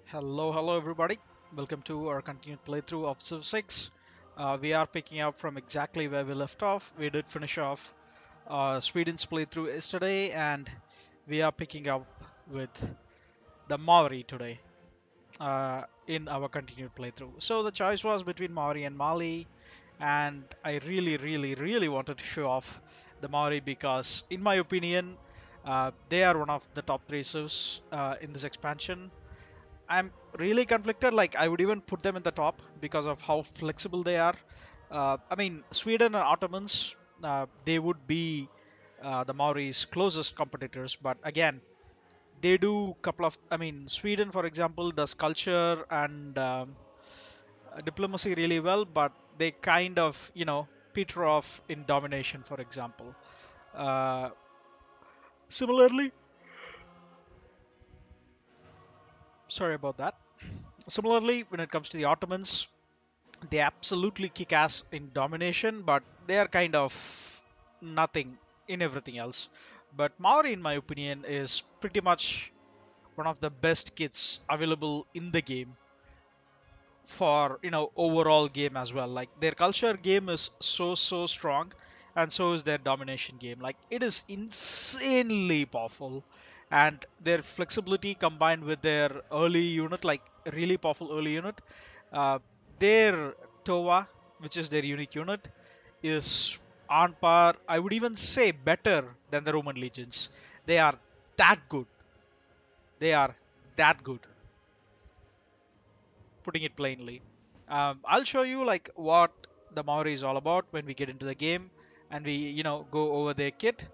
Hello everybody. Welcome to our continued playthrough of Civ 6. We are picking up from exactly where we left off. We did finish off Sweden's playthrough yesterday, and we are picking up with the Maori today in our continued playthrough. So the choice was between Maori and Mali, and I really wanted to show off the Maori because, in my opinion, they are one of the top three civs in this expansion. I'm really conflicted. Like, I would even put them in the top because of how flexible they are. I mean, Sweden and Ottomans, they would be the Maoris' closest competitors. But again, they do couple of. I mean, Sweden, for example, does culture and diplomacy really well, but they kind of, peter off in domination, for example. Uh, Similarly, sorry about that. Similarly, when it comes to the Ottomans, they absolutely kick ass in domination, but they are kind of nothing in everything else. But Maori, in my opinion, is pretty much one of the best kits available in the game for overall game as well. Like, their culture game is so strong, and so is their domination game. Like, it is insanely powerful, and their flexibility combined with their early unit, like really powerful early unit, uh, their Towa, which is their unique unit, is on par. I would even say better than the Roman legions. They are that good. They are that good, putting it plainly. I'll show you like what the Maori is all about when we get into the game and we, go over their kit.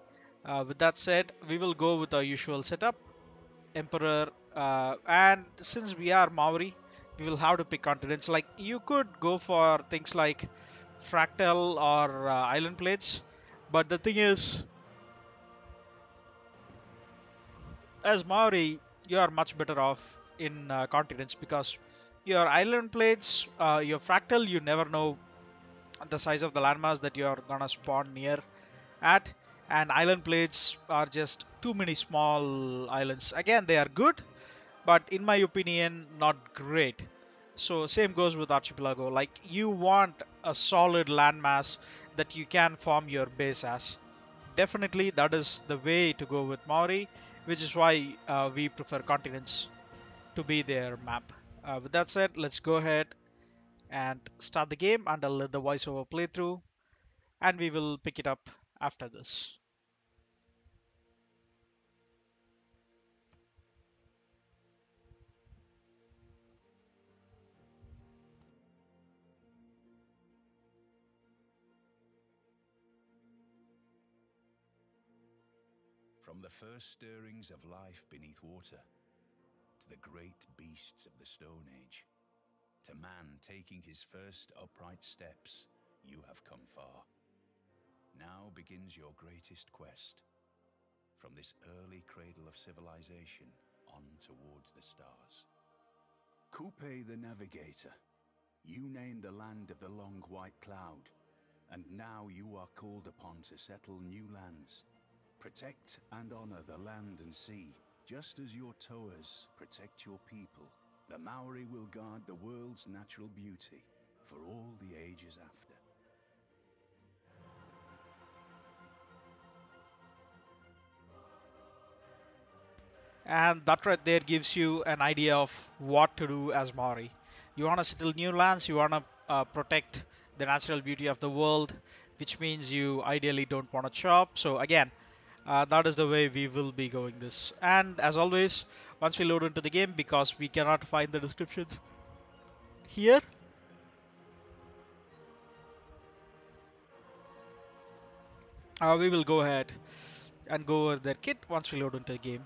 With that said, we will go with our usual setup, Emperor, and since we are Maori, we will have to pick continents. Like, you could go for things like fractal or island plates, but the thing is, as Maori, you are much better off in continents because your island plates, your fractal, you never know the size of the landmass that you're gonna spawn near at, and island plates are just too many small islands. Again, they are good, but in my opinion, not great. So same goes with archipelago. Like, you want a solid landmass that you can form your base as. Definitely that is the way to go with Maori, which is why we prefer continents to be their map. With that said, let's go ahead and start the game, and I'll let the voiceover play through, and we will pick it up after this. From the first stirrings of life beneath water, to the great beasts of the Stone Age, to man taking his first upright steps, you have come far. Now begins your greatest quest, from this early cradle of civilization on towards the stars. Kupe the Navigator, you named the land of the long white cloud, and now you are called upon to settle new lands. Protect and honor the land and sea, just as your Toas protect your people. The Maori will guard the world's natural beauty for all the ages after. And that right there gives you an idea of what to do as Maori. You want to settle new lands, you want to protect the natural beauty of the world, which means you ideally don't want to chop. So again, that is the way we will be going this. And as always, once we load into the game, because we cannot find the descriptions here, we will go ahead and go over their kit once we load into the game.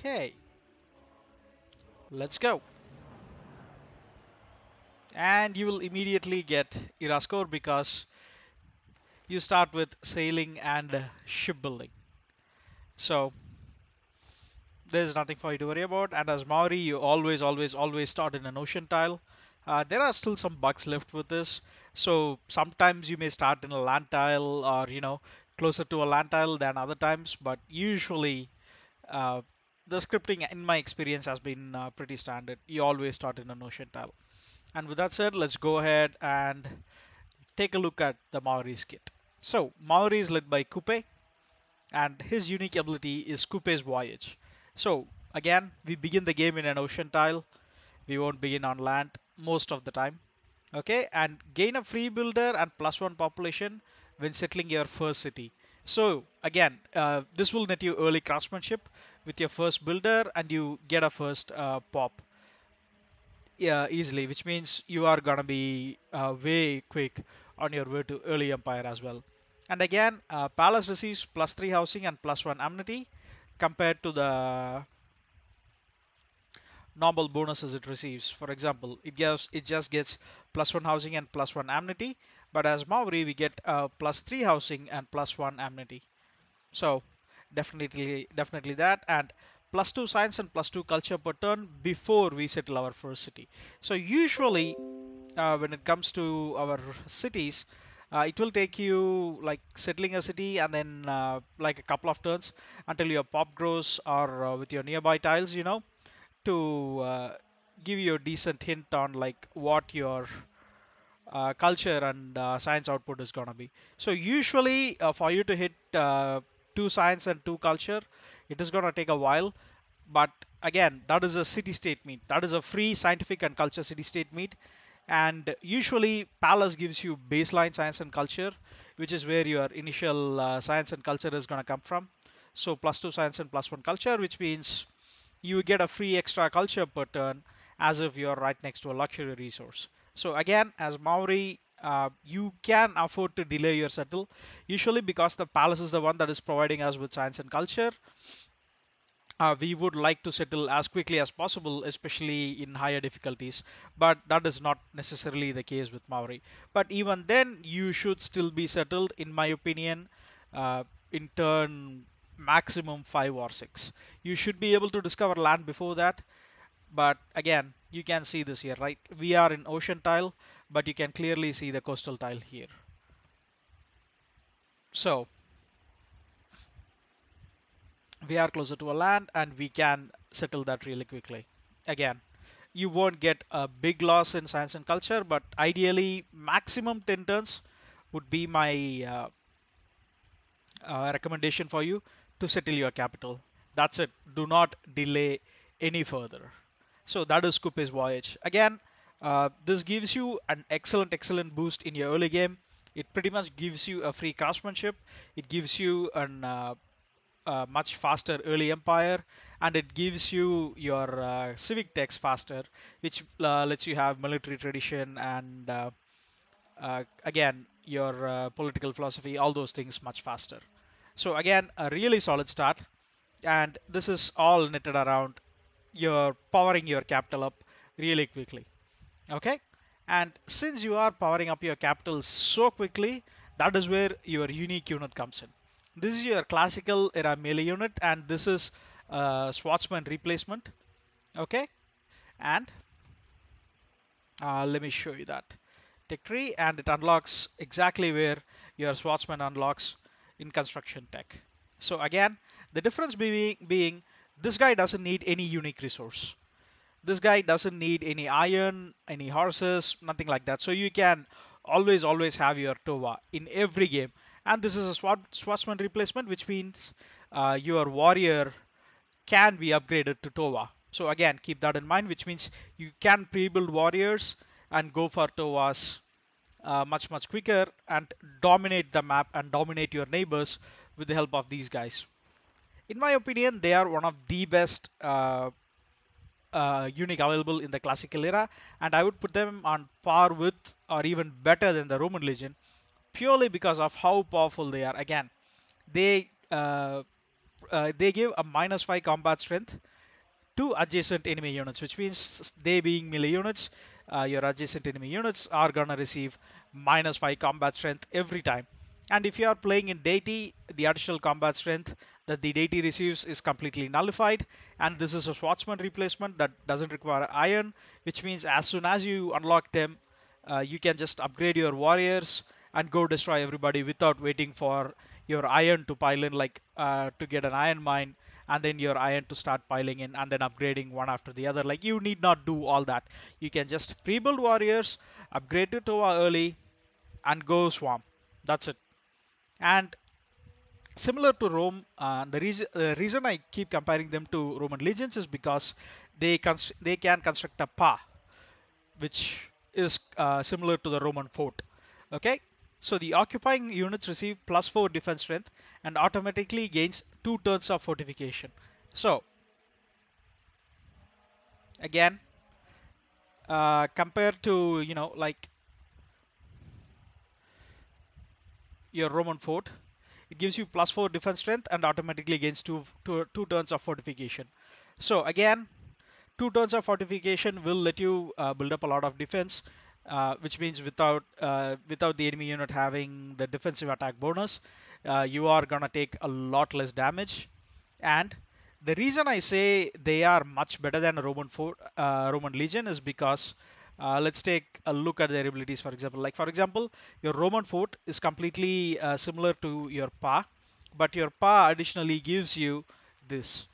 Okay, let's go. And you will immediately get era score because you start with sailing and shipbuilding. So there's nothing for you to worry about. And as Maori, you always start in an ocean tile. There are still some bugs left with this. So sometimes you may start in a land tile or, closer to a land tile than other times, but usually uh, the scripting, in my experience, has been pretty standard. You always start in an ocean tile. And with that said, let's go ahead and take a look at the Maori's kit. So Maori is led by Kupe, and his unique ability is Kupe's Voyage. So again, we begin the game in an ocean tile. We won't begin on land most of the time. Okay, and gain a free builder and +1 population when settling your first city. So again, this will net you early craftsmanship with your first builder, and you get a first pop, yeah, easily, which means you are gonna be way quick on your way to early empire as well. And again, palace receives +3 housing and +1 amenity compared to the normal bonuses it receives. For example, it just gets +1 housing and +1 amenity, but as Maori we get +3 housing and +1 amenity. So definitely that, and +2 science and +2 culture per turn before we settle our first city. So usually when it comes to our cities, it will take you like settling a city and then like a couple of turns until your pop grows or with your nearby tiles, to give you a decent hint on like what your culture and science output is going to be. So usually for you to hit two science and two culture, it is going to take a while. But again, that is a city state meet. That is a free scientific and culture city state meet. And usually Palace gives you baseline science and culture, which is where your initial science and culture is going to come from. So +2 science and +1 culture, which means you get a free extra culture per turn as if you're right next to a luxury resource. So again, as Maori, you can afford to delay your settle, usually because the palace is the one that is providing us with science and culture. We would like to settle as quickly as possible, especially in higher difficulties, but that is not necessarily the case with Maori. But even then, you should still be settled, in my opinion, in turn maximum 5 or 6. You should be able to discover land before that, but again, you can see this here, right? We are in ocean tile, but you can clearly see the coastal tile here. So we are closer to a land and we can settle that really quickly. Again, you won't get a big loss in science and culture, but ideally maximum 10 turns would be my recommendation for you to settle your capital. That's it. Do not delay any further. So that is Kupe's Voyage. Again, this gives you an excellent boost in your early game. It pretty much gives you a free craftsmanship. It gives you an much faster early empire, and it gives you your civic techs faster, which lets you have military tradition and again your political philosophy, all those things much faster. So again, a really solid start, and this is all knitted around your powering your capital up really quickly. Okay, and since you are powering up your capital so quickly, that is where your unique unit comes in. This is your classical era melee unit, and this is swordsman replacement. Okay, and let me show you that tech tree, and it unlocks exactly where your swordsman unlocks in construction tech. So again, the difference being this guy doesn't need any unique resource. This guy doesn't need any iron, any horses, nothing like that. So you can always have your Tova in every game. And this is a swordsman replacement, which means your warrior can be upgraded to Tova. So again, keep that in mind, which means you can pre-build warriors and go for Tovas much quicker and dominate the map and dominate your neighbors with the help of these guys. In my opinion, they are one of the best unique available in the classical era, and I would put them on par with or even better than the Roman Legion, purely because of how powerful they are. Again, they they give a -5 combat strength to adjacent enemy units, which means they being melee units, your adjacent enemy units are gonna receive -5 combat strength every time. And if you are playing in deity, the additional combat strength that the deity receives is completely nullified. And this is a swordsman replacement that doesn't require iron, which means as soon as you unlock them, you can just upgrade your warriors and go destroy everybody without waiting for your iron to pile in, like to get an iron mine, and then your iron to start piling in, and then upgrading one after the other. Like, you need not do all that. You can just pre-build warriors, upgrade to Tova early, and go swarm. That's it. And similar to Rome, the reason I keep comparing them to Roman legions is because they can construct a pa, which is similar to the Roman fort. Okay, so the occupying units receive +4 defense strength and automatically gains 2 turns of fortification. So again, compared to like your Roman fort, it gives you +4 defense strength and automatically gains two turns of fortification. So again, 2 turns of fortification will let you build up a lot of defense, which means without the enemy unit having the defensive attack bonus, you are gonna take a lot less damage. And the reason I say they are much better than Roman Legion is because let's take a look at their abilities. For example, your Roman fort is completely similar to your Pa, but your Pa additionally gives you this.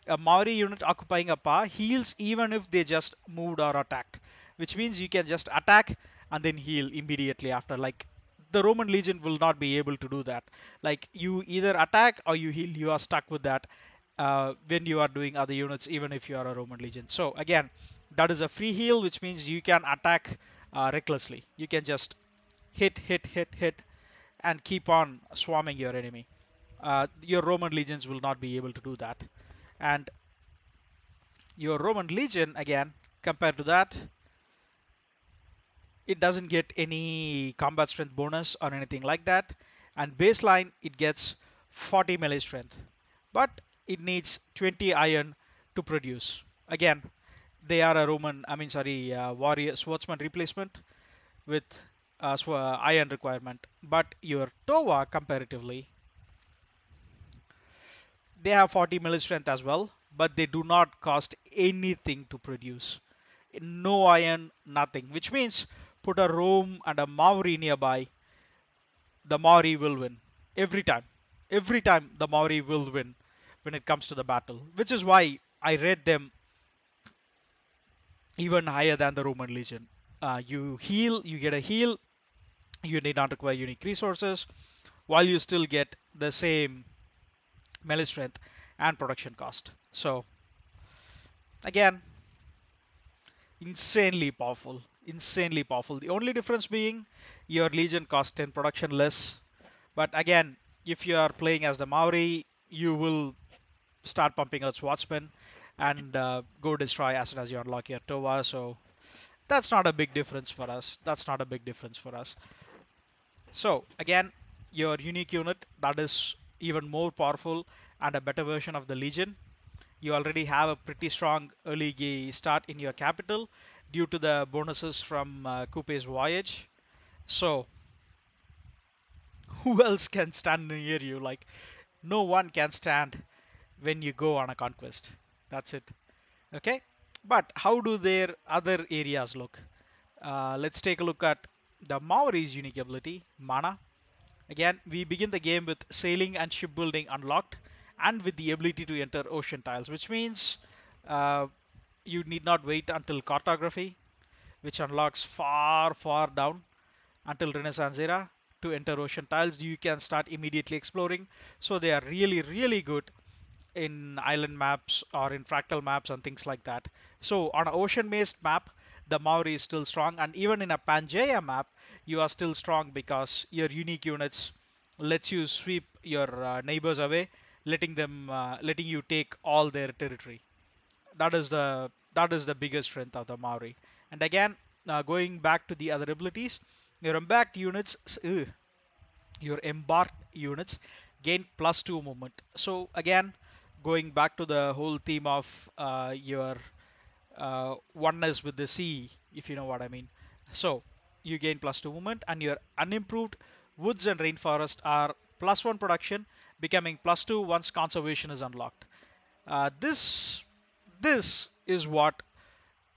A Maori unit occupying a Pa heals even if they just moved or attacked, which means you can just attack and then heal immediately after. Like, the Roman Legion will not be able to do that. Like, you either attack or you heal, you are stuck with that when you are doing other units, even if you are a Roman Legion. So again, that is a free heal, which means you can attack recklessly. You can just hit, and keep on swarming your enemy. Your Roman legions will not be able to do that. And your Roman legion, again, compared to that, it doesn't get any combat strength bonus or anything like that. And baseline, it gets 40 melee strength, but it needs 20 iron to produce. Again, they are a warrior swordsman replacement with iron requirement. But your Tova, comparatively, they have 40 melee strength as well, but they do not cost anything to produce. No iron, nothing. Which means put a Rome and a Maori nearby, the Maori will win every time. Every time the Maori will win when it comes to the battle, which is why I rate them even higher than the Roman Legion. You heal, you get a heal, you need not require unique resources, while you still get the same melee strength and production cost. So again, insanely powerful. The only difference being your Legion costs 10 production less. But again, if you are playing as the Maori, you will start pumping out Swordsman and go destroy as soon as you unlock your Tova. So that's not a big difference for us. That's not a big difference for us. So again, your unique unit, that is even more powerful and a better version of the Legion. You already have a pretty strong early start in your capital due to the bonuses from Kupe's voyage. So who else can stand near you? Like, no one can stand when you go on a conquest. That's it. Okay. But how do their other areas look? Let's take a look at the Maori's unique ability, Mana. Again, we begin the game with sailing and shipbuilding unlocked, and with the ability to enter ocean tiles, which means uh, you need not wait until cartography, which unlocks far down until Renaissance era to enter ocean tiles. You can start immediately exploring. So they are really good in island maps or in fractal maps and things like that. So on an ocean-based map, the Maori is still strong, and even in a Pangaea map, you are still strong because your unique units lets you sweep your neighbors away, letting you take all their territory. That is the biggest strength of the Maori. And again, going back to the other abilities, your embarked units, your embarked units gain +2 movement. So again, going back to the whole theme of your oneness with the sea, if you know what I mean. So you gain +2 movement, and your unimproved woods and rainforest are +1 production, becoming +2 once conservation is unlocked. This is what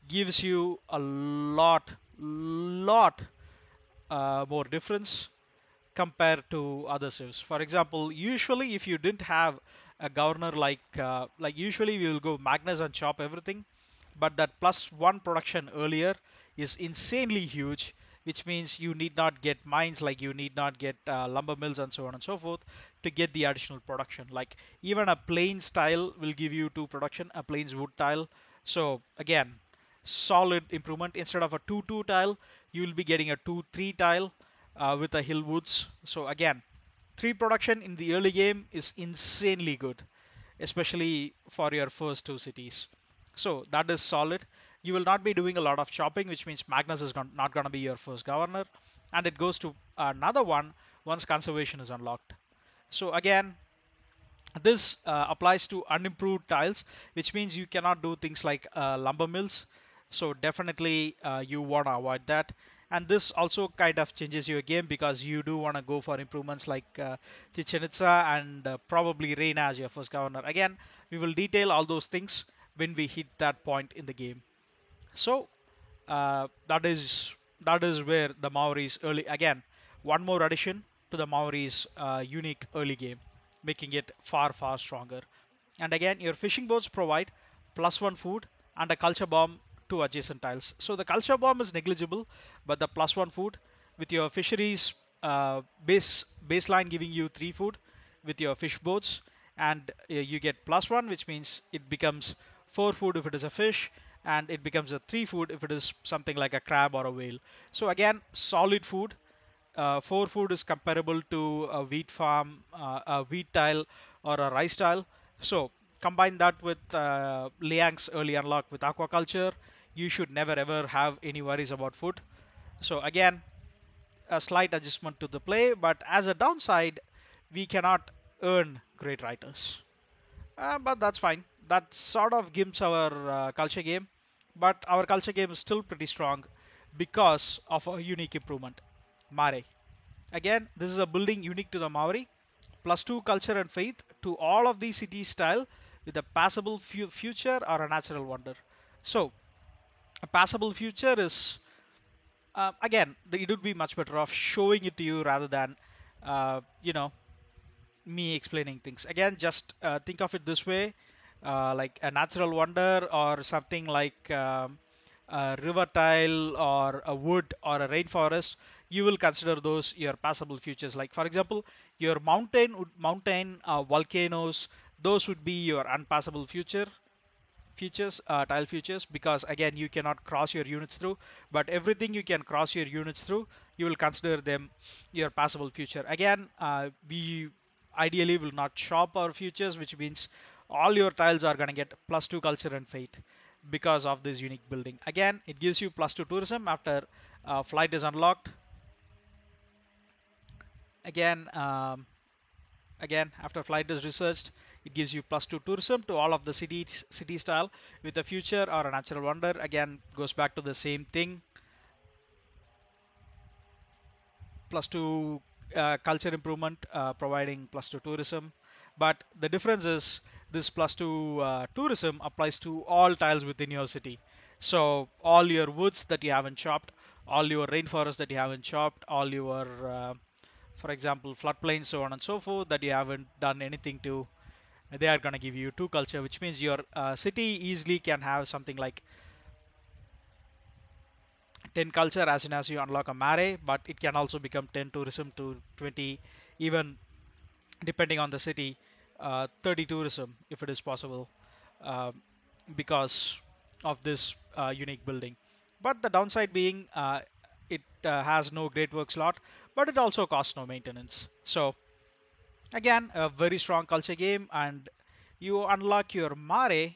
gives you a lot more difference compared to other civs. For example, usually if you didn't have a governor like usually we will go Magnus and chop everything, but that +1 production earlier is insanely huge, which means you need not get mines, like you need not get lumber mills and so on and so forth to get the additional production. Like even a plains tile will give you 2 production, a plains wood tile. So again, solid improvement. Instead of a 2-2 tile, you will be getting a 2-3 tile with the hill woods. So again, 3 production in the early game is insanely good, especially for your first 2 cities. So that is solid. You will not be doing a lot of chopping, which means Magnus is not going to be your first governor, and it goes to another one once conservation is unlocked. So again, this applies to unimproved tiles, which means you cannot do things like lumber mills. So definitely you want to avoid that. And this also kind of changes your game because you do want to go for improvements like Chichen Itza and probably Reina as your first governor. Again, we will detail all those things when we hit that point in the game. So that is where the Maoris early again one more addition to the Maoris unique early game, making it far stronger. And again, your fishing boats provide +1 food and a culture bomb to adjacent tiles. So the culture bomb is negligible, but the +1 food with your fisheries baseline giving you 3 food with your fish boats, and you get +1, which means it becomes 4 food if it is a fish, and it becomes a 3 food if it is something like a crab or a whale. So again, solid food. 4 food is comparable to a wheat farm, a wheat tile, or a rice tile. So combine that with Liang's early unlock with aquaculture, you should never ever have any worries about food. So again, a slight adjustment to the play, but as a downside, we cannot earn great writers. But that's fine. That sort of gives our culture game, but our culture game is still pretty strong because of a unique improvement. Mare. Again, this is a building unique to the Maori. +2 culture and faith to all of these city style with a passable future or a natural wonder. So, a passable future is, again, it would be much better off showing it to you rather than, you know, me explaining things. Again, just think of it this way, like a natural wonder or something like a river tile or a wood or a rainforest. You will consider those your passable features. Like for example, your mountain volcanoes, those would be your unpassable features, tile features, because again you cannot cross your units through, but everything you can cross your units through, you will consider them your passable feature. Again, we ideally will not shop our features, which means all your tiles are going to get +2 culture and faith because of this unique building. Again, it gives you +2 tourism after flight is unlocked. Again um, again after flight is researched, it gives you +2 tourism to all of the city style with a future or a natural wonder. Again, goes back to the same thing. +2 culture improvement, providing +2 tourism. But the difference is this +2 tourism applies to all tiles within your city. So all your woods that you haven't chopped, all your rainforest that you haven't chopped, all your for example floodplains, so on and so forth, that you haven't done anything to, they are going to give you 2 culture, which means your city easily can have something like 10 culture as soon as you unlock a mare, but it can also become 10 tourism to 20, even depending on the city, 30 tourism if it is possible, uh, because of this unique building. But the downside being it has no great work slot, but it also costs no maintenance. So again, a very strong culture game, and you unlock your mare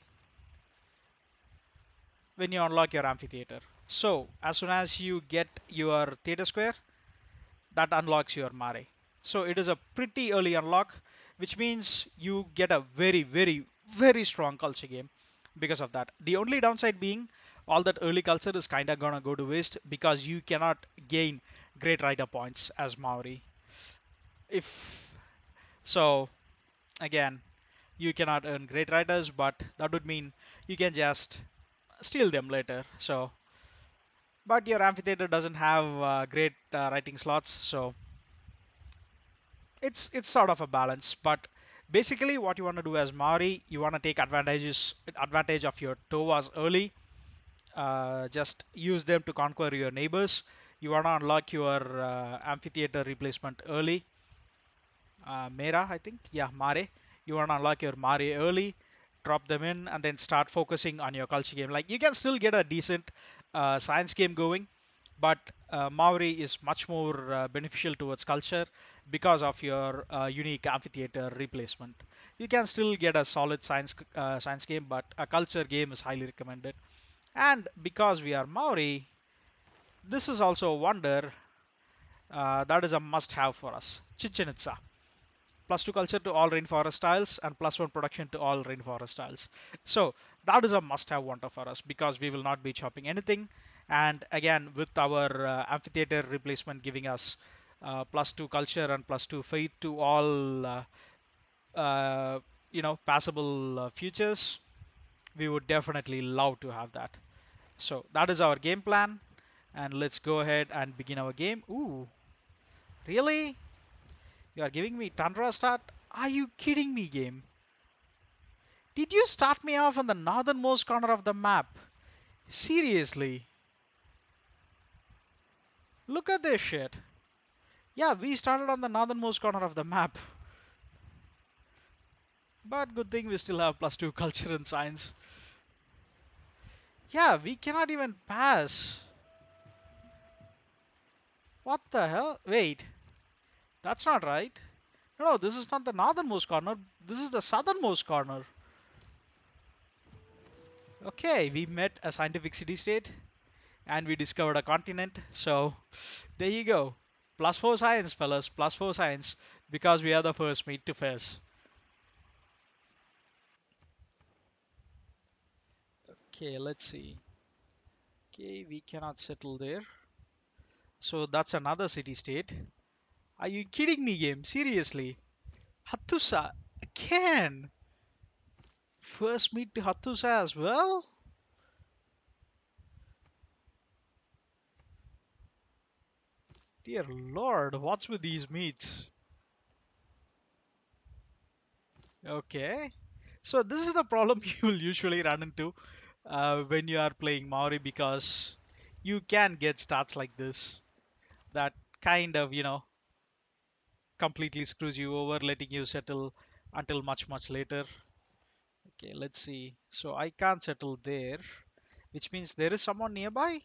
when you unlock your amphitheater. So as soon as you get your theater square, that unlocks your mare. So it is a pretty early unlock, which means you get a very strong culture game because of that. The only downside being all that early culture is kind of gonna go to waste because you cannot gain great writer points as Maori. If so, again, you cannot earn great writers, but that would mean you can just steal them later. So, but your amphitheater doesn't have great writing slots, so it's sort of a balance. But basically, what you want to do as Maori, you want to take advantage of your Tovas early. Just use them to conquer your neighbors. You want to unlock your amphitheater replacement early. Mera, I think. Yeah, Mare. You want to unlock your Mare early, drop them in, and then start focusing on your culture game. Like you can still get a decent science game going, but Maori is much more beneficial towards culture because of your unique amphitheater replacement. You can still get a solid science game, but a culture game is highly recommended. And because we are Maori, this is also a wonder that is a must-have for us. Chichen Itza. +2 culture to all rainforest styles and +1 production to all rainforest styles. So that is a must-have wonder for us because we will not be chopping anything. And again, with our amphitheater replacement giving us +2 culture and +2 faith to all uh, passable futures, we would definitely love to have that. So that is our game plan. And let's go ahead and begin our game. Ooh, really? You are giving me Tundra start? Are you kidding me, game? Did you start me off on the northernmost corner of the map? Seriously? Look at this shit. Yeah, we started on the northernmost corner of the map. But good thing we still have +2 culture and science. Yeah, we cannot even pass. What the hell? Wait, that's not right. No, this is not the northernmost corner. This is the southernmost corner. Okay, we met a scientific city state and we discovered a continent. So there you go. +4 science, fellas. +4 science because we are the first meat to face. Okay, let's see. Okay, we cannot settle there. So that's another city state. Are you kidding me, game? Seriously? Hattusa again. First meet to Hattusa as well? Dear Lord, what's with these meats? Okay. So this is the problem you will usually run into when you are playing Maori because you can get stats like this that kind of, completely screws you over, letting you settle until much, much later. Okay, let's see. So I can't settle there, which means there is someone nearby.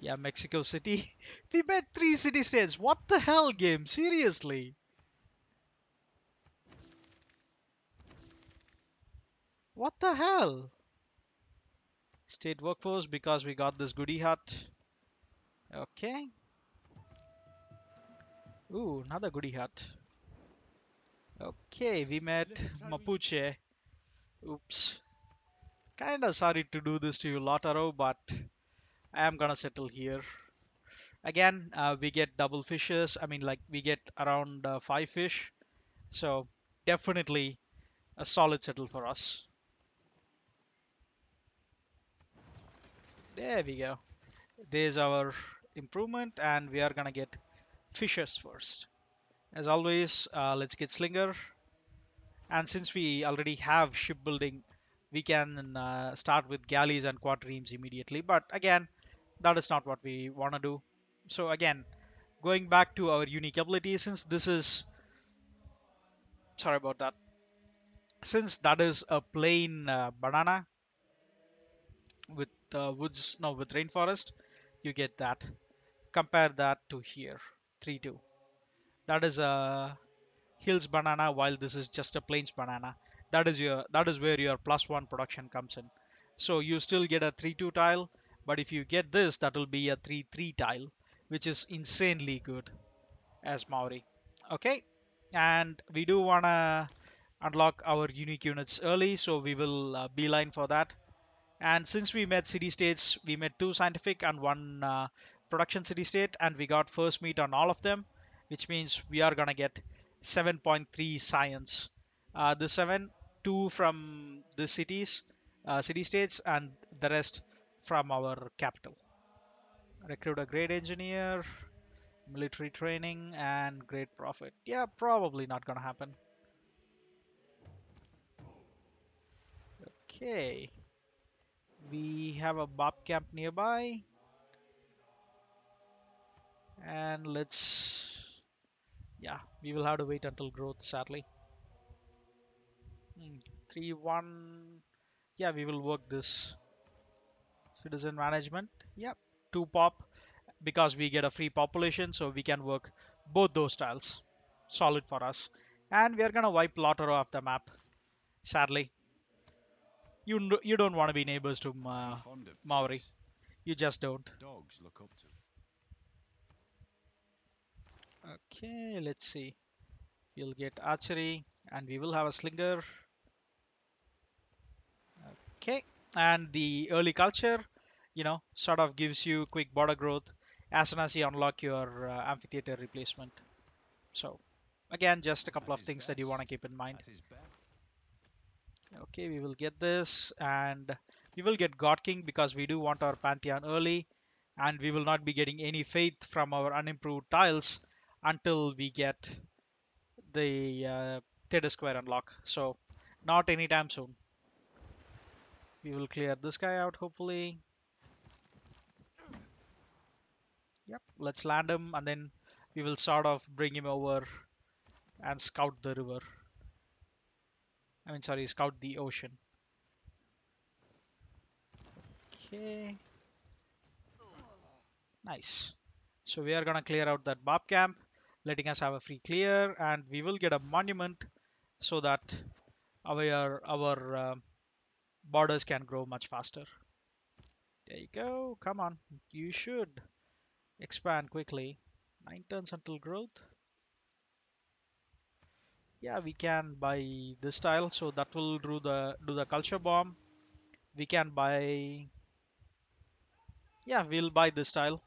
Yeah, Mexico City. We met 3 city states. What the hell, game? Seriously? What the hell? State workforce because we got this goodie hut. Okay. Ooh, another goodie hut. Okay, we met Mapuche. Oops. Kinda sorry to do this to you, Lotaro, but I am gonna settle here. Again, we get double fishes. I mean, like, we get around 5 fish. So, definitely a solid settle for us. There we go. There's our improvement, and we are gonna get fishes first. As always, let's get Slinger. And since we already have shipbuilding, we can start with galleys and quadrinemes immediately. But again, that is not what we want to do. So again, going back to our unique ability, since this is, sorry about that, since that is a plain banana with woods, no, with rainforest, you get that. Compare that to here, 3-2. That is a hills banana, while this is just a plains banana. That is where your +1 production comes in. So you still get a 3-2 tile, but if you get this, that will be a 3-3 tile, which is insanely good as Maori. Okay, and we do wanna unlock our unique units early, so we will beeline for that. And since we met city states, we met 2 scientific and 1 production city state, and we got first meet on all of them, which means we are gonna get 7.3 science. The 7, 2 from the cities, city states, and the rest from our capital. Recruit a great engineer, military training, and great profit. Yeah, probably not gonna happen. Okay, we have a Bob camp nearby, and yeah, we will have to wait until growth, sadly. 3-1. Yeah, we will work this. Citizen management. Yep. 2 pop because we get a free population, so we can work both those styles. Solid for us. And we are gonna wipe Lotero off the map. Sadly, you don't want to be neighbors to I'm fond of Maori. pigs. You just don't. Dogs look up to. Okay, let's see. We'll get archery, and we will have a slinger. Okay, and the early culture, sort of gives you quick border growth as soon as you unlock your amphitheater replacement. So, again, just a couple At of his things that you want to best. keep in mind. At his best. Okay, we will get this, and we will get God King because we do want our Pantheon early, and we will not be getting any faith from our unimproved tiles until we get the Theta Square unlock. So, not anytime soon. We will clear this guy out, hopefully. Yep, let's land him, and then we will sort of bring him over and scout the river. I mean, sorry, scout the ocean. Okay, nice. So we are gonna clear out that Bob camp, letting us have a free clear, and we will get a monument so that our borders can grow much faster. There you go. Come on, you should expand quickly. 9 turns until growth. Yeah, we can buy this tile, so that will do the culture bomb. We can buy. Yeah, we'll buy this tile,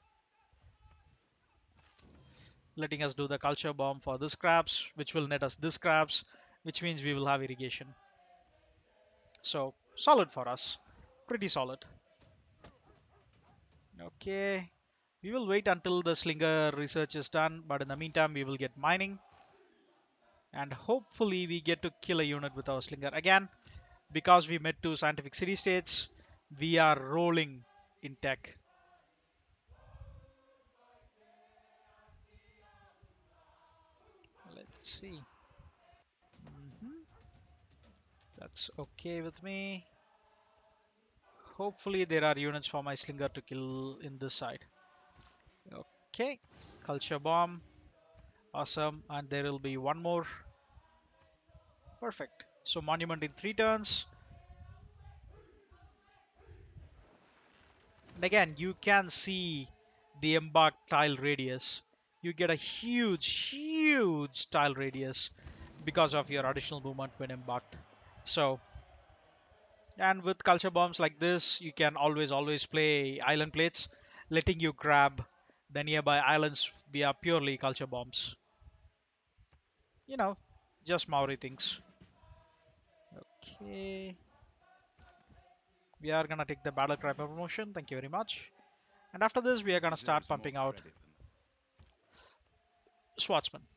letting us do the culture bomb for this crabs, which will net us this crabs, which means we will have irrigation. So solid for us, pretty solid. Okay, we will wait until the slinger research is done, but in the meantime we will get mining, and hopefully we get to kill a unit with our slinger again. Because we met two scientific city states, we are rolling in tech. Let's see. Mhm. That's okay with me. Hopefully there are units for my slinger to kill in this side. Okay, culture bomb, awesome, and there will be one more. Perfect. So monument in 3 turns. And again, you can see the embarked tile radius. You get a huge tile radius because of your additional movement when embarked. So, and with culture bombs like this, you can always play island plates, letting you grab the nearby islands via purely culture bombs. You know, just Maori things. Okay, we are gonna take the battle cry promotion. Thank you very much. And after this, we are He gonna start deserves more pumping out credit than swordsman.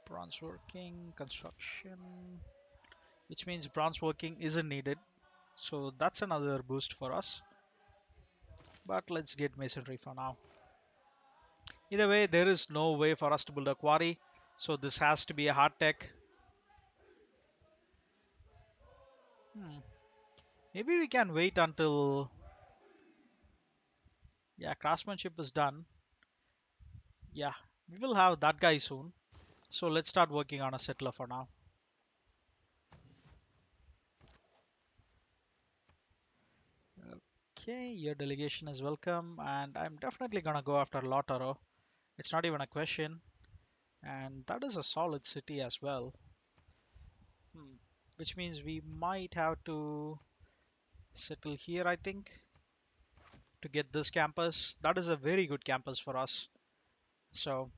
Bronze working, construction, which means bronze working isn't needed. So that's another boost for us. But let's get masonry for now. Either way, there is no way for us to build a quarry. So this has to be a hard tech. Hmm. Maybe we can wait until, yeah, craftsmanship is done. Yeah, we will have that guy soon. So let's start working on a settler for now. Okay, your delegation is welcome, and I'm definitely gonna go after Lautaro. It's not even a question, and that is a solid city as well. Hmm. which means we might have to settle here, I think, to get this campus. That is a very good campus for us. So,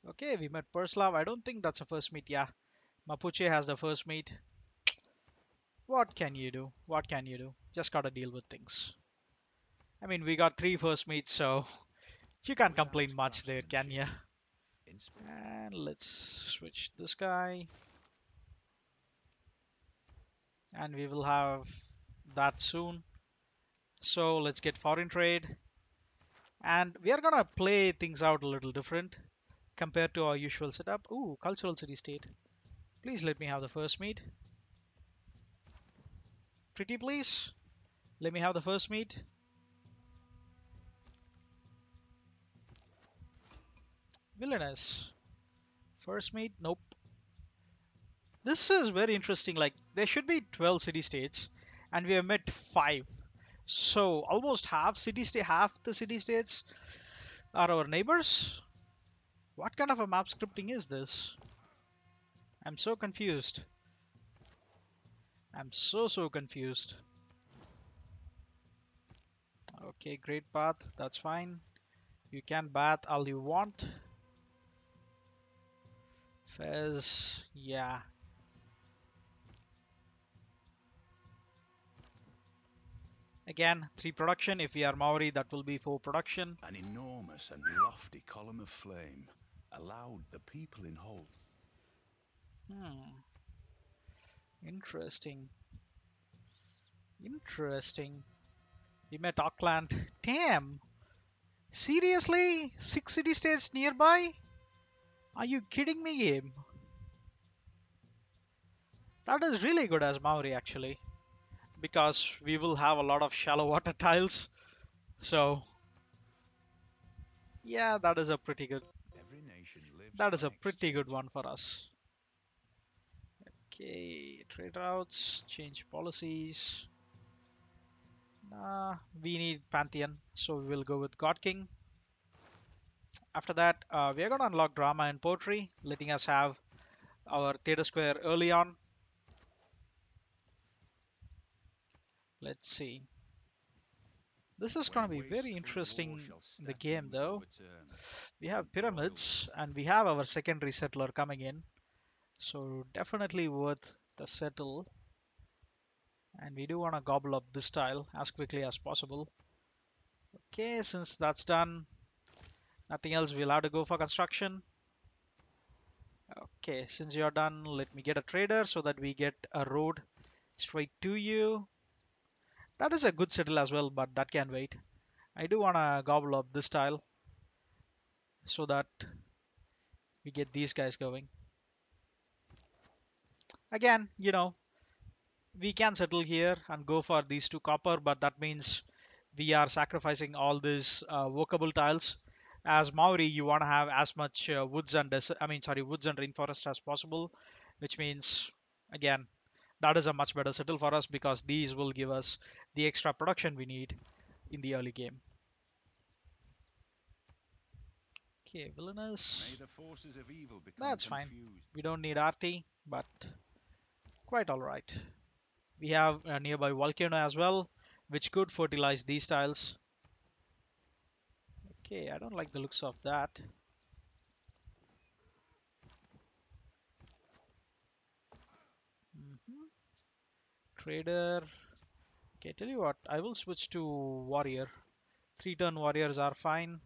okay, we met Perslav. I don't think that's a first meet. Yeah, Mapuche has the first meet. What can you do? What can you do? Just gotta deal with things. I mean, we got three first meets, so you can't Without complain much there, can craftsmanship, you? insp- And let's switch this guy. And we will have that soon. So let's get foreign trade. And we are gonna play things out a little different compared to our usual setup. Ooh, cultural city state. Please let me have the first meet. Pretty please. Let me have the first meet. Villainous. First meet? Nope. This is very interesting. Like, there should be 12 city states, and we have met 5. So almost half the city states are our neighbors. What kind of a map scripting is this? I'm so confused. I'm so confused. Okay, great path. That's fine. You can bath all you want. Fez, yeah. Again, 3 production. If we are Maori, that will be 4 production. an enormous and lofty column of flame allowed the people in Hull. Hmm. Interesting. Interesting. We met Auckland. Damn. Seriously? 6 city states nearby? Are you kidding me, game? That is really good as Maori actually. Because we will have a lot of shallow water tiles. So, yeah, that is a pretty good. Every nation lives That is by a pretty good exchange. one for us. Okay, trade routes, change policies. We need Pantheon, so we will go with God King. After that, we are going to unlock drama and poetry, letting us have our theater square early on. Let's see. This is When going to be very wasteful war interesting shall in the game, statues though. overturn, We and have broils pyramids, and we have our secondary settler coming in, so definitely worth the settle. And we do want to gobble up this tile as quickly as possible. Okay, since that's done, nothing else, we'll have to go for construction. Okay, since you're done, let me get a trader so that we get a road straight to you. That is a good settle as well, but that can wait. I do want to gobble up this tile so that we get these guys going. Again, we can settle here and go for these 2 copper, but that means we are sacrificing all these workable tiles. As Maori, you want to have as much woods and woods and rainforest as possible, which means again that is a much better settle for us because these will give us the extra production we need in the early game. Okay, may villainous. the forces of evil become That's fine. confused. We don't need RT, but quite all right. We have a nearby volcano as well, which could fertilize these tiles. Okay, I don't like the looks of that. hmm Trader. Okay, tell you what, I will switch to warrior. 3-turn warriors are fine.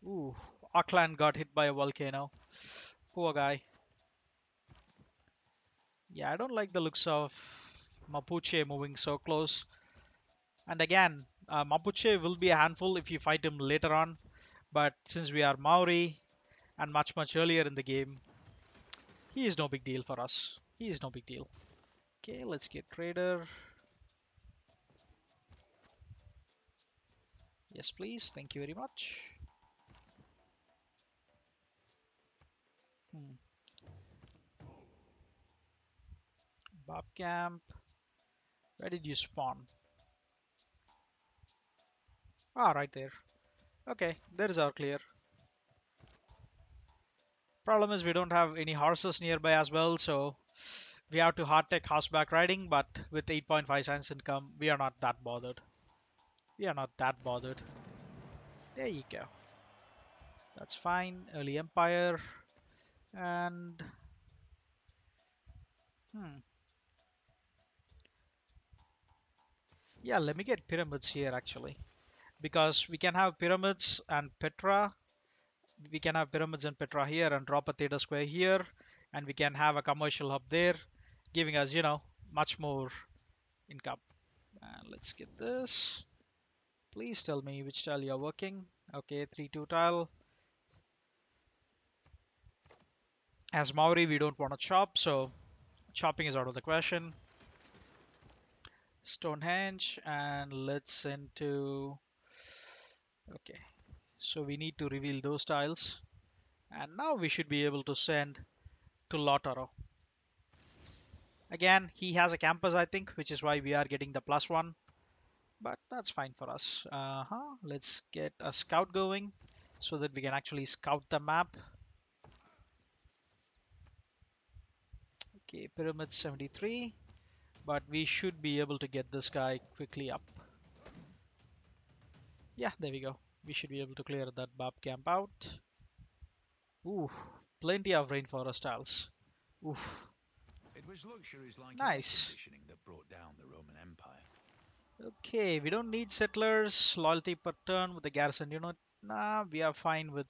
Ooh, Auckland got hit by a volcano. Poor guy. Yeah, I don't like the looks of Mapuche moving so close. And again, Mapuche will be a handful if you fight him later on. But since we are Maori and much earlier in the game, he is no big deal for us. He is no big deal. Okay, let's get trader. Yes, please. Thank you very much. Hmm. Bob Camp. Where did you spawn? Ah, right there. Okay, there is our clear. Problem is we don't have any horses nearby as well, so we have to hard tech horseback riding, but with 8.5 cents income, we are not that bothered. We are not that bothered. There you go. That's fine. Early Empire. And hmm, yeah, let me get pyramids here actually. Because we can have pyramids and Petra. We can have pyramids and Petra here and drop a theta square here. And we can have a commercial hub there, giving us, much more income. And let's get this. Please tell me which tile you're working. Okay, 3-2 tile. As Maori, we don't want to chop, so chopping is out of the question. Stonehenge, and let's into. Okay, so we need to reveal those tiles, and now we should be able to send to Lautaro. Again, he has a campus, I think, which is why we are getting the +1, but that's fine for us. Let's get a scout going so that we can actually scout the map. Okay, pyramid 73, but we should be able to get this guy quickly up. Yeah, there we go. We should be able to clear that Bab camp out. Ooh, plenty of rainforest tiles. Oof, It was luxuries like air nice. conditioning that brought down the Roman Empire. Okay, we don't need settlers. Loyalty per turn with the garrison unit. Nah, we are fine with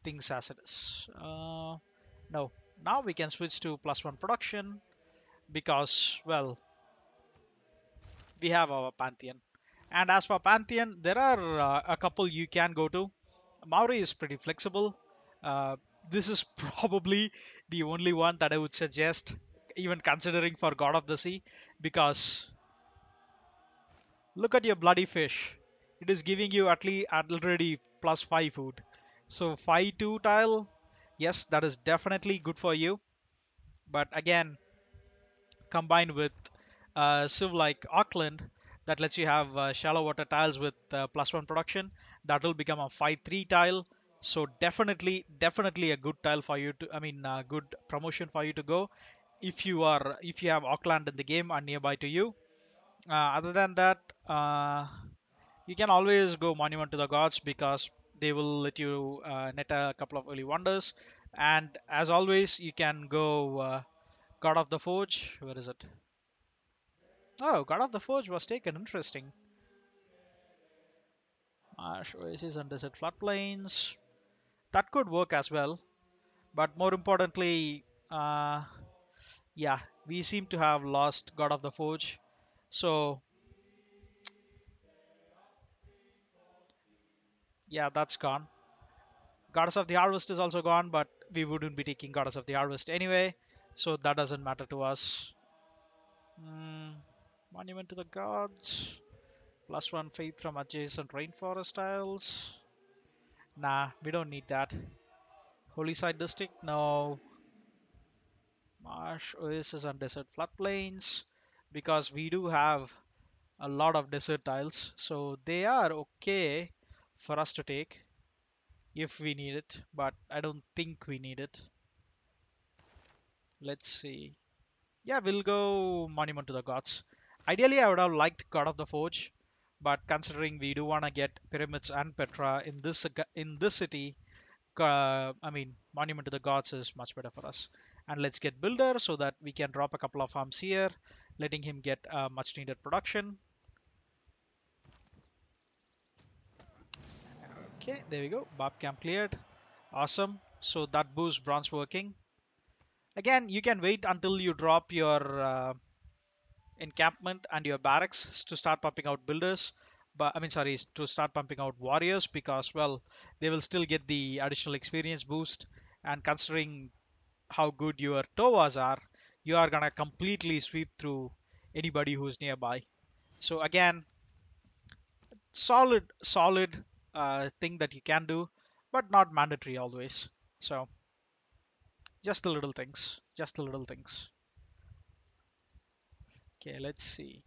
things as it is. No, now we can switch to +1 production because, well, we have our Pantheon. And as for Pantheon, there are a couple you can go to. Maori is pretty flexible. Uh, this is probably the only one that I would suggest, even considering for God of the Sea, because look at your bloody fish. It is giving you at least already +5 food. So 5-2 tile, yes, that is definitely good for you. But again, combined with Civ like Auckland that lets you have shallow water tiles with +1 production, that will become a 5-3 tile. So definitely a good tile for you to, I mean, good promotion for you to go if you have Auckland in the game and nearby to you. Other than that, you can always go Monument to the Gods because they will let you net a couple of early wonders. And as always, you can go God of the Forge. Where is it? Oh, God of the Forge was taken. Interesting. Marsh Oasis and Desert Floodplains. That could work as well. But more importantly, yeah, we seem to have lost God of the Forge. So, yeah, that's gone. Goddess of the Harvest is also gone, but we wouldn't be taking Goddess of the Harvest anyway. So that doesn't matter to us. Mm, Monument to the Gods. +1 faith from adjacent rainforest tiles. Nah, we don't need that. Holy Site District? No. Marsh, oasis, and desert floodplains. Because we do have a lot of desert tiles. So they are okay for us to take if we need it. But I don't think we need it. Let's see. Yeah, we'll go Monument to the Gods. Ideally, I would have liked God of the Forge. But considering we do want to get pyramids and Petra in this city, I mean, Monument to the Gods is much better for us. And let's get Builder so that we can drop a couple of farms here, letting him get much needed production. Okay, there we go. Barb camp cleared. Awesome. So that boosts bronze working. Again, you can wait until you drop your encampment and your barracks to start pumping out builders. But I mean, sorry, to start pumping out warriors because, well, they will still get the additional experience boost. And considering how good your Tovas are, you are gonna completely sweep through anybody who's nearby. So again, solid thing that you can do, but not mandatory always. So just the little things, just the little things. Okay, let's see.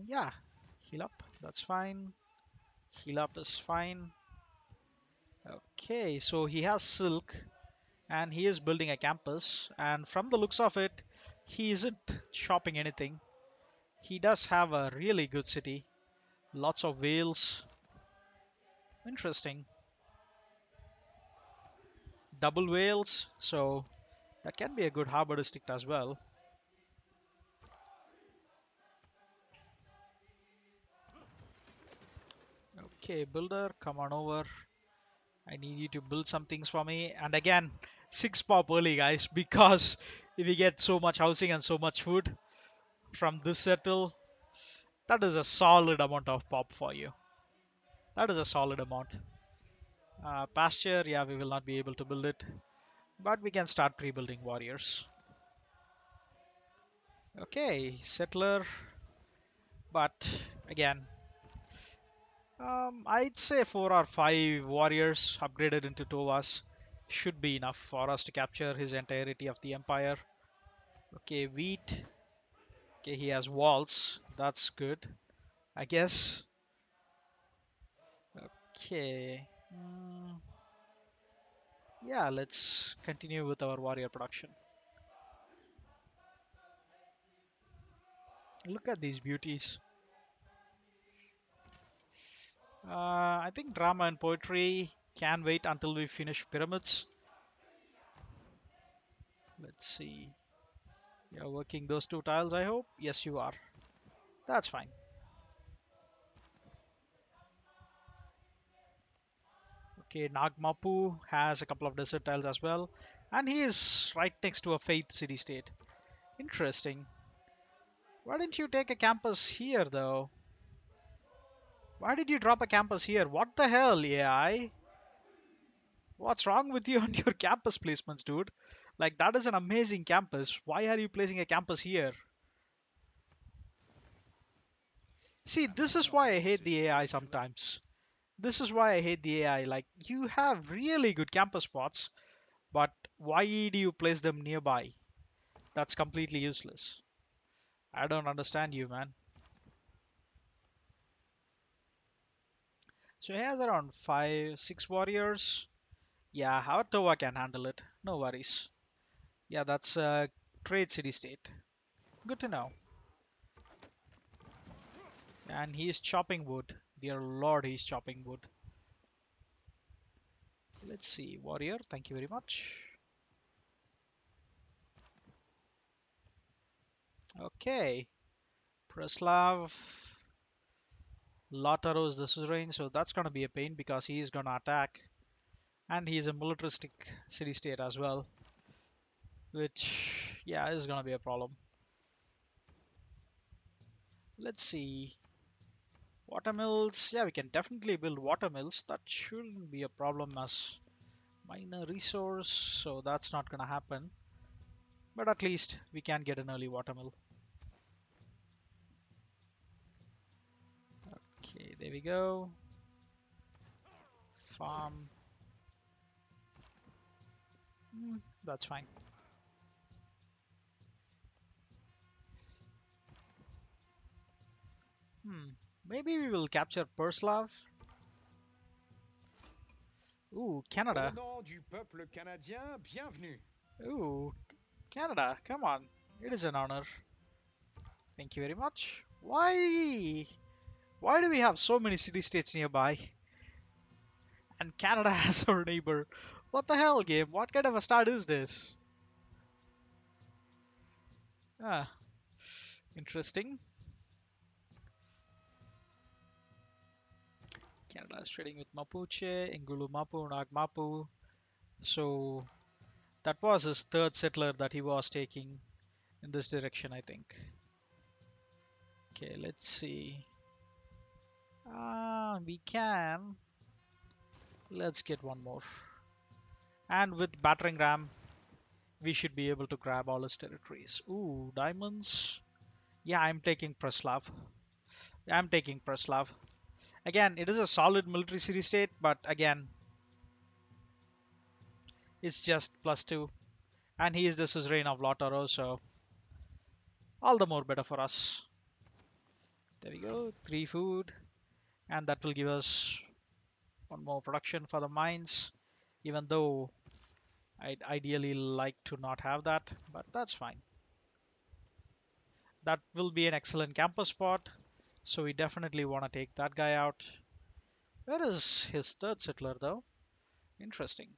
Yeah, heal up. That's fine. Heal up is fine. Okay, so he has silk and he is building a campus. And from the looks of it, he isn't shopping anything. He does have a really good city, lots of whales. Interesting. Double whales, so that can be a good harbor district as well. Okay, builder, come on over. I need you to build some things for me. And again, 6 pop early, guys, because if we get so much housing and so much food from this settle, that is a solid amount of pop for you. That is a solid amount. Pasture, yeah, we will not be able to build it, but we can start pre-building warriors. Okay, settler, but again, I'd say 4 or 5 warriors upgraded into Tovas should be enough for us to capture his entirety of the empire. Okay, wheat. Okay, he has walls. That's good, I guess. Okay. Yeah, let's continue with our warrior production. Look at these beauties. I think drama and poetry can wait until we finish pyramids. Let's see. You're working those 2 tiles, I hope? Yes, you are. That's fine. Okay, Nagmapu has a couple of desert tiles as well. And he is right next to a faith city state. Interesting. Why didn't you take a campus here, though? Why did you drop a campus here? What the hell, AI? What's wrong with you on your campus placements, dude? Like, that is an amazing campus. Why are you placing a campus here? See, I this might is not why be I able hate to the AI stay for the. sometimes. This is why I hate the AI. Like, you have really good campus spots, but why do you place them nearby? That's completely useless. I don't understand you, man. So he has around 5, 6 warriors. Yeah, our Towa can handle it. No worries. Yeah, that's a trade city state. Good to know. And he is chopping wood. Dear Lord, he's chopping wood. Let's see. Warrior, thank you very much. Okay. Preslav. Lautaro is the suzerain, so that's going to be a pain because he is going to attack. And he is a militaristic city state as well, which, yeah, is going to be a problem. Let's see. Watermills. Yeah, we can definitely build watermills. That shouldn't be a problem as minor resource, so that's not going to happen. But at least we can get an early watermill. Okay, there we go. Farm. That's fine. Maybe we will capture Perslav. Ooh, Au Canada. nom du peuple canadien, bienvenue. Ooh, Canada. Come on. It is an honor. Thank you very much. Why? Why do we have so many city-states nearby? And Canada has our neighbor. What the hell, game? What kind of a start is this? Ah, interesting. Canada is trading with Mapuche, Ngulu Mapu, Nag Mapu. So that was his third settler that he was taking in this direction, I think. Okay, let's see. We can. Let's get one more. And with battering ram, we should be able to grab all his territories. Ooh, diamonds. Yeah, I'm taking Preslav. I'm taking Preslav. Again, it is a solid military city state, but again, it's just +2. And he is the suzerain of Lautaro, so all the more better for us. There we go, 3 food, and that will give us One more production for the mines, even though I'd ideally like to not have that, but that's fine. That will be an excellent campus spot, so we definitely want to take that guy out. Where is his third settler though? Interesting.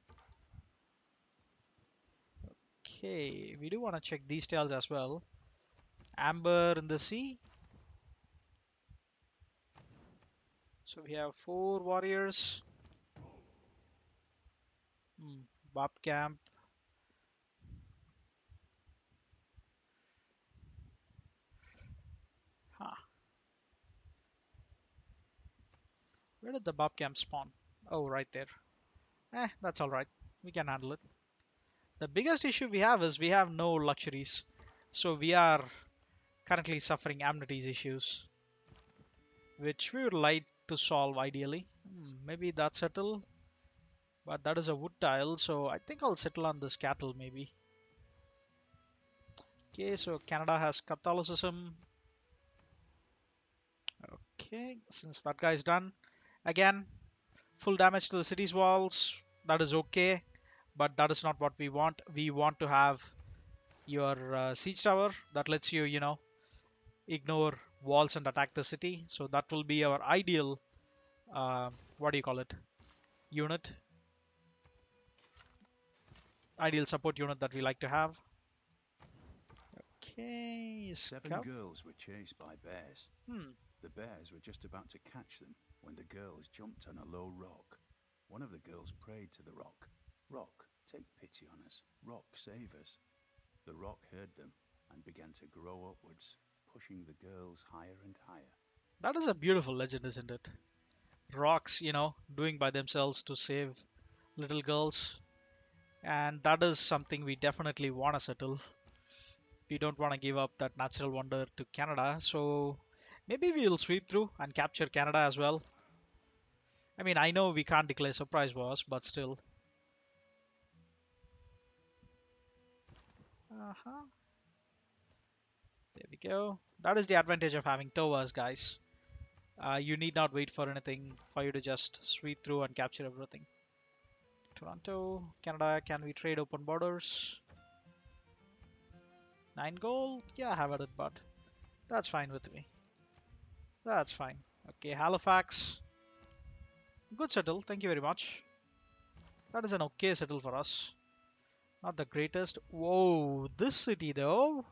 Okay, we do want to check these tiles as well. Amber in the sea. So we have 4 warriors. Bob camp. Huh. Where did the Bob camp spawn? Oh, right there. That's all right. We can handle it. The biggest issue we have is we have no luxuries. So we are currently suffering amenities issues, which we would like to solve ideally. Maybe that settle, but that is a wood tile, so I think I'll settle on this cattle maybe. Okay, so Canada has Catholicism. Okay, since that guy is done, again, full damage to the city's walls. That is okay, but that is not what we want. We want to have your siege tower that lets you, ignore walls and attack the city. So that will be our ideal, what do you call it, unit, ideal support unit that we like to have. Okay, 7 girls were chased by bears. Hmm. The bears were just about to catch them when the girls jumped on a low rock. One of the girls prayed to the rock. Rock, take pity on us. Rock, save us. The rock heard them and began to grow upwards, pushing the girls higher and higher. That is a beautiful legend, isn't it? Rocks, doing by themselves to save little girls. And that is something we definitely want to settle. We don't want to give up that natural wonder to Canada. So maybe we'll sweep through and capture Canada as well. I mean, I know we can't declare surprise wars, but still. Uh-huh. There we go. That is the advantage of having towers, guys. You need not wait for anything for you to just sweep through and capture everything. Toronto, Canada, can we trade open borders? 9 gold? Yeah, I have it, but that's fine with me. That's fine. Okay, Halifax. Good settle, thank you very much. That is an okay settle for us. Not the greatest. Whoa, this city though.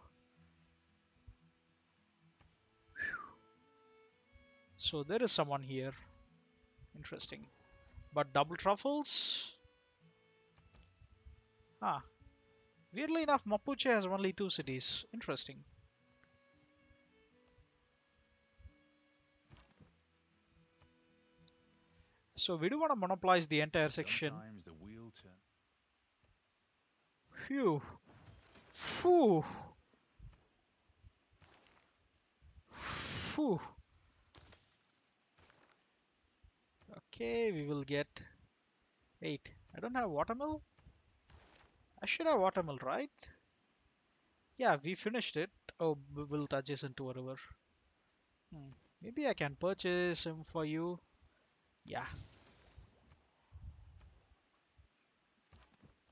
So there is someone here. Interesting. But double truffles? Ah, weirdly enough, Mapuche has only 2 cities. Interesting. So we do want to monopolize the entire section. Sometimes the wheel turns. Phew. Phew. Phew. Okay, we will get 8. I don't have watermill. I should have watermill, right? Yeah, we finished it. Oh, built adjacent to a river. Maybe I can purchase him for you. Yeah,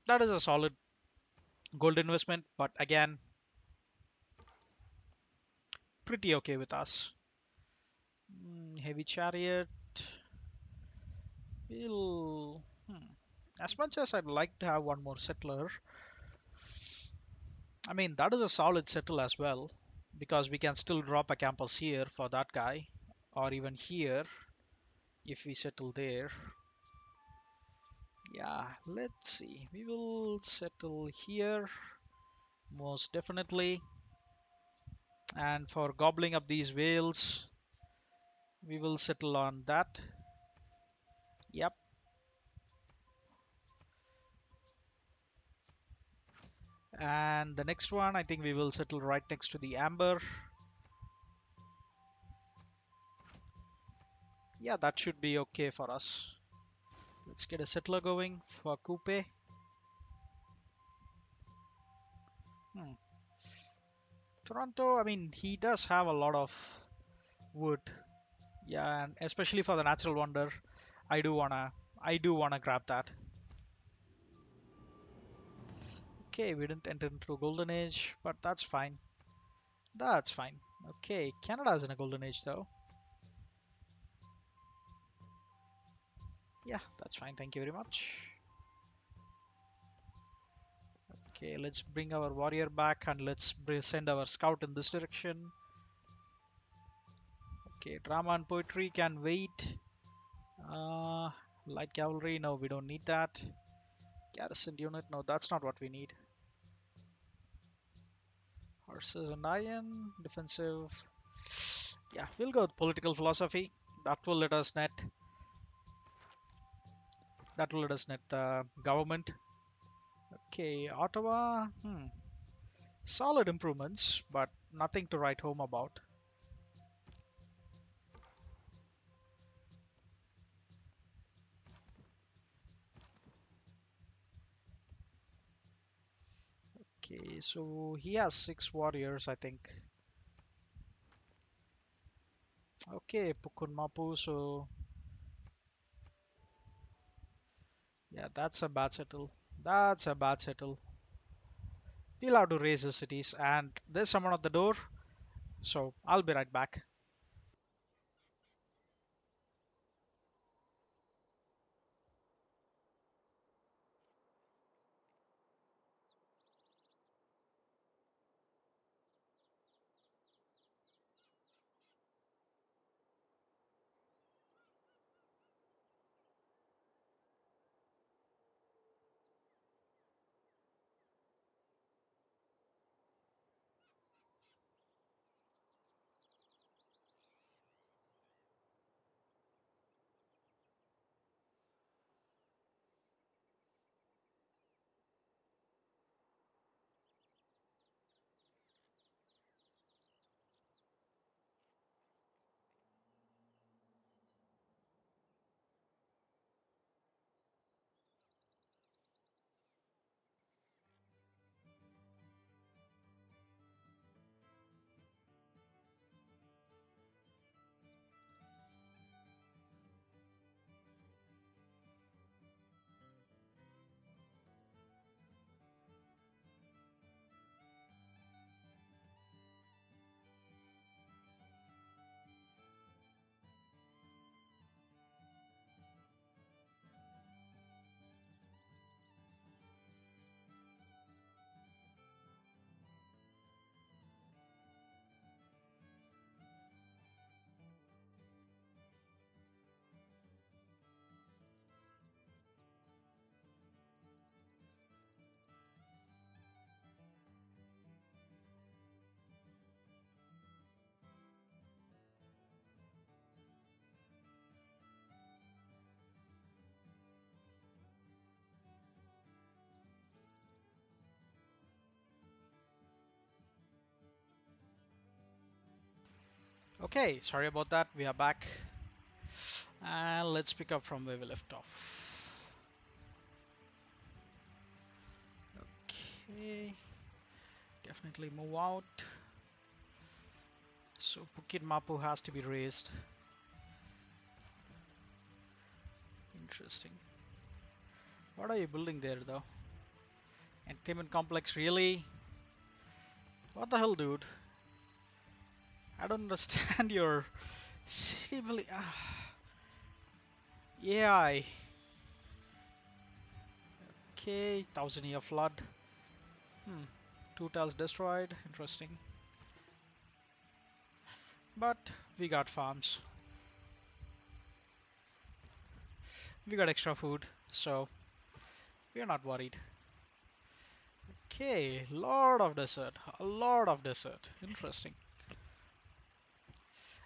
that is a solid gold investment, but again, pretty okay with us. Heavy chariot. We'll. As much as I'd like to have one more settler, I mean, that is a solid settle as well, because we can still drop a campus here for that guy, or even here if we settle there. Yeah, let's see. We will settle here most definitely. And for gobbling up these whales, we will settle on that. Yep. And the next one, I think we will settle right next to the amber. Yeah, that should be okay for us. Let's get a settler going for Kupe. Toronto, I mean, he does have a lot of wood. Yeah, and especially for the natural wonder, I do wanna I do want to grab that. Okay, we didn't enter into a golden age, but that's fine. That's fine. Okay, Canada's in a golden age though. Yeah, that's fine. Thank you very much. Okay, let's bring our warrior back and let's send our scout in this direction. Okay, drama and poetry can wait. Uh, Light cavalry, no, we don't need that. Garrison unit, no, that's not what we need. Horses and iron, defensive. Yeah, we'll go with political philosophy. That will let us net. That will let us net the government. Okay, Ottawa. Solid improvements, but nothing to write home about. Okay, so he has 6 warriors, I think. Okay, Pukun Mapu, so yeah, that's a bad settle. That's a bad settle. We'll have to raise the cities, and there's someone at the door, so I'll be right back. Okay, sorry about that. We are back, and let's pick up from where we left off. Okay, definitely move out. So Bukit Mapu has to be raised. Interesting. What are you building there though? Entertainment complex, really? What the hell, dude? I don't understand your city building. AI. Okay, 1,000 year flood. Hmm. 2 tiles destroyed. Interesting. But we got farms. We got extra food, so we're not worried. Okay, lot of desert. A lot of desert. Interesting.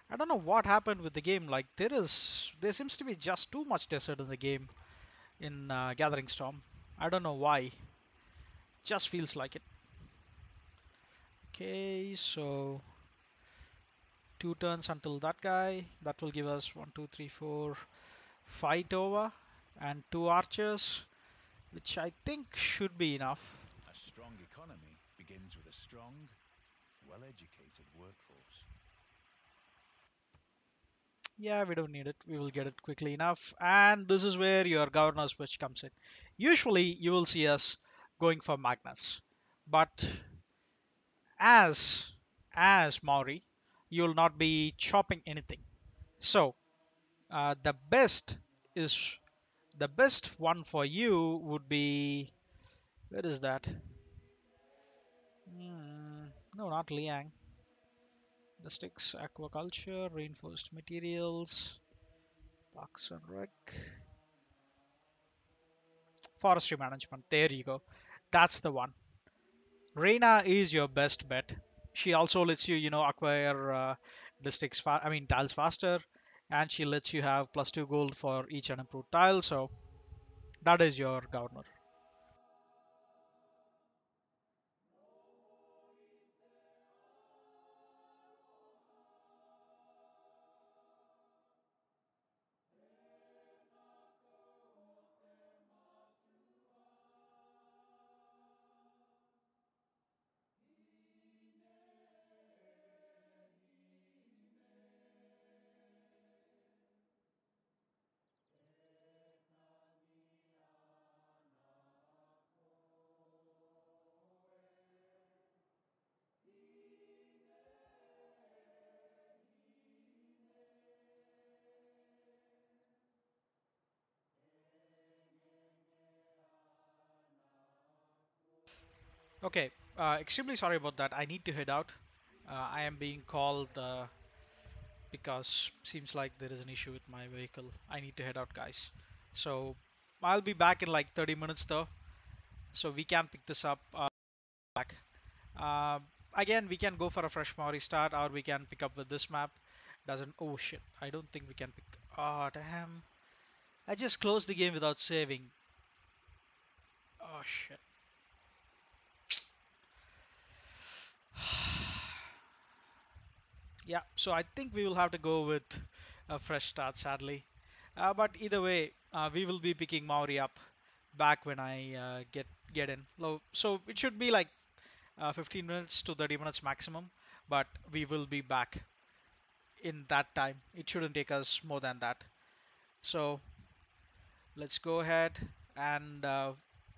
I don't know what happened with the game. Like there seems to be just too much desert in the game in Gathering Storm. I don't know why. Just feels like it. Okay, so 2 turns until that guy. That will give us 1, 2, 3, 4, 5 over and 2 archers, which I think should be enough. A strong economy begins with a strong, well-educated workforce. Yeah, we don't need it. We will get it quickly enough. And this is where your governor switch comes in. Usually, you will see us going for Magnus, but as as Maori, you will not be chopping anything. So the best is the best one for you would be, where is that? No, not Liang. The sticks, aquaculture, reinforced materials, parks and rec, forestry management. There you go. That's the one. Reina is your best bet. She also lets you, acquire districts. I mean tiles faster, and she lets you have +2 gold for each unimproved tile. So that is your governor. Okay, extremely sorry about that. I need to head out. I am being called because seems like there is an issue with my vehicle. I need to head out, guys. So I'll be back in like 30 minutes though, so we can pick this up back. Uh, Again, we can go for a fresh Maori start, or we can pick up with this map. Doesn't. Oh shit! I don't think we can pick. Oh damn! I just closed the game without saving. Oh shit! Yeah. So I think we will have to go with a fresh start, sadly. But either way, we will be picking Maori up back when I get in. So it should be like 15 minutes to 30 minutes maximum, but we will be back in that time. It shouldn't take us more than that. So let's go ahead and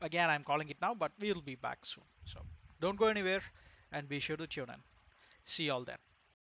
again, I'm calling it now, but we'll be back soon. So don't go anywhere and be sure to tune in. See you all then.